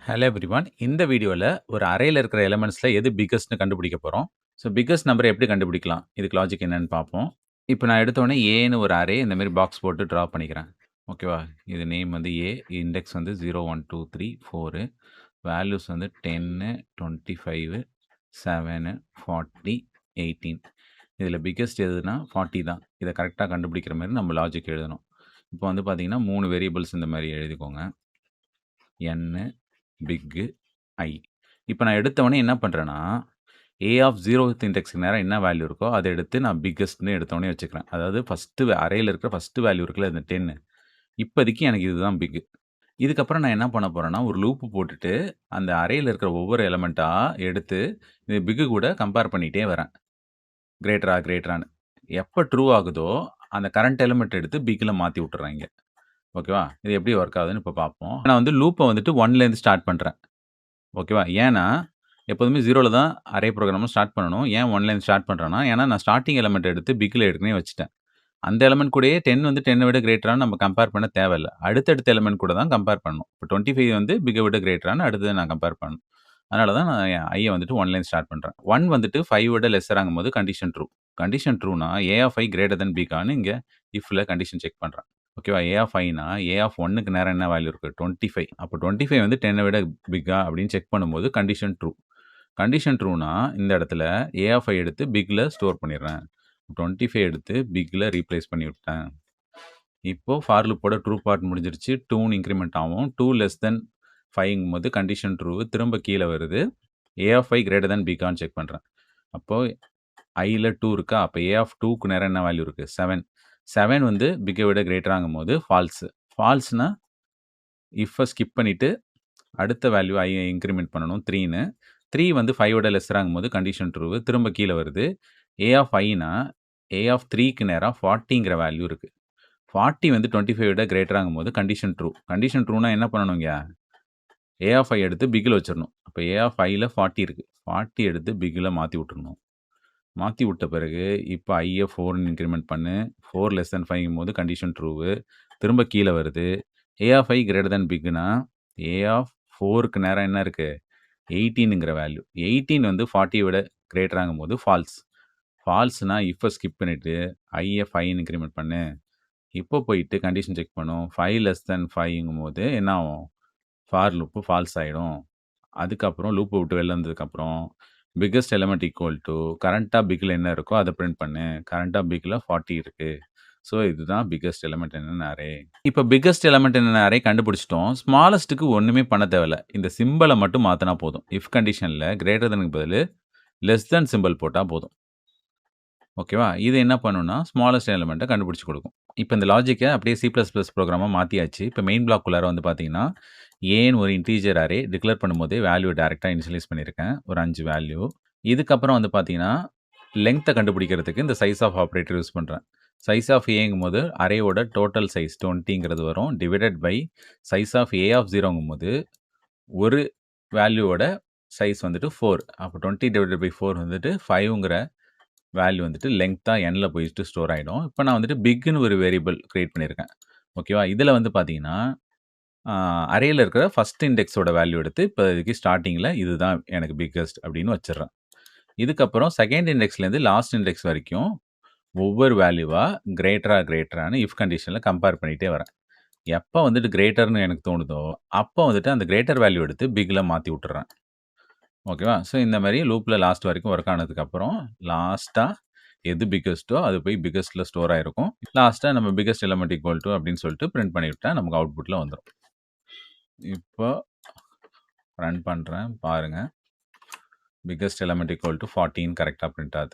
Hello everyone. இந்த வீடியோல ஒரு அரேல இருக்கிற எலிமெண்ட்ஸ்ல எது பிக்கஸ்ட்ன்னு கண்டுபிடிக்க போறோம். ஸோ பிக்கஸ்ட் நம்பர எப்படி கண்டுபிடிக்கலாம்? இதுக்கு லாஜிக் என்னன்னு பார்ப்போம். இப்ப நான் எடுத்தோனே ஏன்னு ஒரு அரே இந்த மாரி பாக்ஸ் போட்டு டிரா பண்ணிக்கிறேன். ஓகேவா? இது நேம் வந்து ஏ, இண்டெக்ஸ் வந்து 0, 1, 2, 3, 4 வேல்யூஸ் வந்து 10, 25, 7, 40, 18 இதில பிக்கஸ்ட் எதுன்னா 40 தான். இத கரெக்ட்டா கண்டுபிடிக்கிற மாரி நம்ம லாஜிக் எழுதணும். இப்போ வந்து பார்த்தீங்கன்னா 3 வேரியபிள்ஸ் இந்த மாரி எழுதிக்கோங்க. n, பிக், ஐ. இப்ப நான் எடுத்தவுனே என்ன பண்றேன்னா, ஏ ஆஃப் 0த் இண்டெக்ஸ்க்கு நேரா என்ன வேல்யூ இருக்கோ, அத எடுத்து நான் பிக்கஸ்ட்ன்னு எடுத்தோனே வச்சுக்கிறேன். அதாவது ஃபர்ஸ்ட்டு அரேல இருக்கிற ஃபர்ஸ்ட்டு வேல்யூ இருக்குல்ல, இந்த 10 இப்போதைக்கு எனக்கு இதுதான் பிக். இதுக்கப்புறம் நான் என்ன பண்ண போறேன்னா, ஒரு லூப் போட்டுட்டு, அந்த அரேல இருக்கிற ஒவ்வொரு எலிமெண்ட்டா எடுத்து, இந்த பிக் கூட கம்பேர் பண்ணிட்டே வரேன். கிரேட்டரான்னு. எப்ப ட்ரூ ஆகுதோ, அந்த கரண்ட் எலிமெண்ட் எடுத்து பிக்ல மாத்தி விட்டுர்றேன் இங்க. ஓகேவா? இது எப்படி ஒர்க் ஆகுதுன்னு இப்ப பார்ப்போம். நான் வந்து லூப்ப வந்துட்டு 1லேருந்து ஸ்டார்ட் பண்றேன். ஓகேவா? ஏன்னா, எப்போதுமே 0ல தான் அரே புரோகிராம ஸ்டார்ட் பண்ணணும். ஏன் 1லேருந்து ஸ்டார்ட் பண்றேன்னா, ஏன்னா நான் ஸ்டார்ட்டிங் எலிமெண்ட் எடுத்து பிக்ல ஏற்கனவே வச்சுட்டேன். அந்த எலிமெண்ட் கூடயே 10 வந்து 10 விட கிரேட்டரான்னு நம்ம கம்பேர் பண்ண தேவையில்ல. அடுத்தடுத்த எலிமெண்ட் கூட தான் கம்பேர் பண்ணணும். இப்போ 25 வந்து பிக்க விட கிரேட்டரான்னு அடுத்தது நான் கம்பேர் பண்ணணும். அதனால தான் நான் என் ஐய வந்துட்டு 1லேருந்து ஸ்டார்ட் பண்றேன். 1 வந்துட்டு 5 விட லெஸ்ஸராங்கும்போது கண்டிஷன் ட்ரூ. கண்டிஷன் ட்ரூனா a of i greater than பிக்கான்னு இங்க இஃப்ல கண்டிஷன் செக் பண்றேன். ஓகேவா? ஏ ஆஃப் ஐனா, ஏ ஆஃப் 1க்கு நேரா என்ன வேல்யூ இருக்கு? 25. அப்போ 25 வந்து 10 விட பிக்கா அப்படின்னு செக் பண்ணும்போது கண்டிஷன் ட்ரூ. கண்டிஷன் ட்ரூனா இந்த இடத்துல ஏ ஆஃப் ஐ எடுத்து பிக்ல ஸ்டோர் பண்ணிடுறேன். 25 எடுத்து பிக்ல ரீப்ளேஸ் பண்ணி விட்டேன். இப்போ ஃபார் லூப்போட ட்ரூ பார்ட் முடிஞ்சிருச்சு. 2ன்னு இன்கிரிமெண்ட் ஆகும். 2 லெஸ் தென் 5ங்கும்போது கண்டிஷன் ட்ரூ திரும்ப கீழ வருது. A of i greater than பிக்கான்னு செக் பண்றேன். அப்போ ஐல 2 இருக்கா? அப்ப ஏ ஆஃப் 2க்கு நேரா என்ன வேல்யூ இருக்கு? 7. 7 வந்து பிக்க விட கிரேட்டராங்கும்போது ஃபால்ஸ். ஃபால்ஸ்னா இஃப்ப ஸ்கிப் பண்ணிட்டு அடுத்த வேல்யூ ஐ இன்கிரிமெண்ட் பண்ணணும் 3ன்னு. 3 வந்து 5 விட லெஸ்ஸராங்கும்போது கண்டிஷன் ட்ரூ திரும்ப கீழ வருது. A of Aina, A of 3க்கு நேரா 40ங்கிற வேல்யூ இருக்கு. 40 வந்து 25 விட கிரேட்டராங்கும்போது கண்டிஷன் ட்ரூ. கண்டிஷன் ட்ரூனா என்ன பண்ணணும்ங்க? ஏ ஆஃப் ஐ எடுத்து பிக்ல வச்சிரணும். அப்ப ஏ ஆஃப் ஐல 40 இருக்கு. 40 எடுத்து பிக்ல மாத்தி விட்டுறணும். மாத்தி விட்ட பிறகு, இப்ப ஐய 4ன்னு இன்கிரிமெண்ட் பண்ணு. 4 லெஸ் தென் 5ங்கும்போது கண்டிஷன் ட்ரூவு. திரும்ப கீழ வருது. A of i greater than பிக்னா, ஏ ஆஃப் 4க்கு நேரா என்ன இருக்கு? 18ங்கிற வேல்யூ. 18 வந்து 40 விட கிரேட்டராங்கும்போது ஃபால்ஸ். ஃபால்ஸ்னா இஃப்ப ஸ்கிப் பண்ணிட்டு, ஐய 5ன்னு இன்கிரிமெண்ட் பண்ணு. இப்போ போயிட்டு கண்டிஷன் செக் பண்ணும். 5 லெஸ் தென் 5ங்கும்போது என்ன ஆகும்? ஃபார் லூப் ஃபால்ஸ் ஆயிடும். அதுக்கப்புறம் லூப்ப விட்டு வெளில வந்ததுக்கப்புறம், பிக்கஸ்ட் எலிமெண்ட் ஈக்குவல் டூ கரண்ட்டா பிக்ல என்ன இருக்கோ அத பிரிண்ட் பண்ணு. கரண்ட்டா பிக்ல 40 இருக்கு. ஸோ இதுதான் biggest element in an array. இப்ப biggest element in an array கண்டுபிடிச்சுட்டோம். ஸ்மாலஸ்ட்க்கு ஒண்ணுமே பண்ண தேவையில்ல. இந்த சிம்பல மட்டும் மாத்துனா போதும். இஃப் கண்டிஷன்ல கிரேட்டர் தென்க்கு பதிலு லெஸ் தென் சிம்பல் போட்டா போதும். ஓகேவா? இது என்ன பண்ணும்னா, ஸ்மாலஸ்ட் எலிமெண்ட்ட கண்டுபிடிச்சு குடுக்கும். இப்ப இந்த லாஜிக்க அப்படியே சி பிளஸ் பிளஸ் புரோகிராமா மாத்தியாச்சு. இப்ப மெயின் பிளாக் குள்ளார வந்து பார்த்தீங்கன்னா, ஏன்னு ஒரு இன்டிஜர் அரே டிக்ளேர் பண்ணும்போதே வேல்யூ டைரக்ட்டா இனிஷியலைஸ் பண்ணியிருக்கேன். ஒரு 5 வேல்யூ. இதுக்கப்புறம் வந்து பார்த்தீங்கன்னா, லெங்த்த கண்டுபிடிக்கிறதுக்கு இந்த சைஸ் ஆஃப் ஆப்பரேட்டர் யூஸ் பண்றேன். சைஸ் ஆஃப் ஏங்கும்போது அரேவோட டோட்டல் சைஸ் 20ங்கிறது வரும். Divided by size of a of 0ங்கும்போது ஒரு வேல்யூவோட சைஸ் வந்துட்டு 4. அப்ப 20 டிவைடட் பை 4 வந்துட்டு 5ங்கிற வேல்யூ வந்துட்டு லெங்த்தா nல போயிட்டு ஸ்டோர் ஆயிடும். இப்ப நான் வந்துட்டு பிக்ன்னு ஒரு வேரியபிள் கிரியேட் பண்ணியிருக்கேன். ஓகேவா? இதுல வந்து பார்த்தீங்கன்னா, அரேல இருக்கிற ஃபர்ஸ்ட் இண்டெக்ஸோட வேல்யூ எடுத்து இப்போதைக்கு ஸ்டார்ட்டிங்ல இதுதான் எனக்கு பிக்கஸ்ட் அப்படின்னு வச்சுர்றேன். இதுக்கப்புறம் செகண்ட் இண்டெக்ஸ்லேருந்து லாஸ்ட் இண்டெக்ஸ் வரைக்கும் ஒவ்வொரு வேல்யூவா கிரேட்டரான்னு இஃப் கண்டிஷன்ல கம்பேர் பண்ணிட்டே வரேன். எப்ப வந்துட்டு கிரேட்டர்ன்னு எனக்கு தோணுதோ, அப்ப வந்துட்டு அந்த கிரேட்டர் வேல்யூ எடுத்து பிக்ல மாத்தி விட்டுர்றேன். ஓகேவா? ஸோ இந்த மாரி லூப்ல லாஸ்ட் வரைக்கும் ஒர்க் ஆனதுக்கப்புறம், லாஸ்ட்டா எது பிக்கஸ்ட்டோ அது போய் பிக்கஸ்ட்ல ஸ்டோர் ஆயிருக்கும். லாஸ்ட்டா நம்ம பிக்கஸ்ட் எலிமெண்ட் ஈக்குவல் டூ அப்படின்னு சொல்லிட்டு பிரிண்ட் பண்ணிவிட்டா நமக்கு அவுட்புட்ல வந்துரும். இப்போ ரன் பண்றேன் பாருங்க. பிக்கஸ்ட் எலிமெண்ட் ஈக்குவல் டூ 14 கரெக்ட்டா பிரிண்ட் ஆகுது.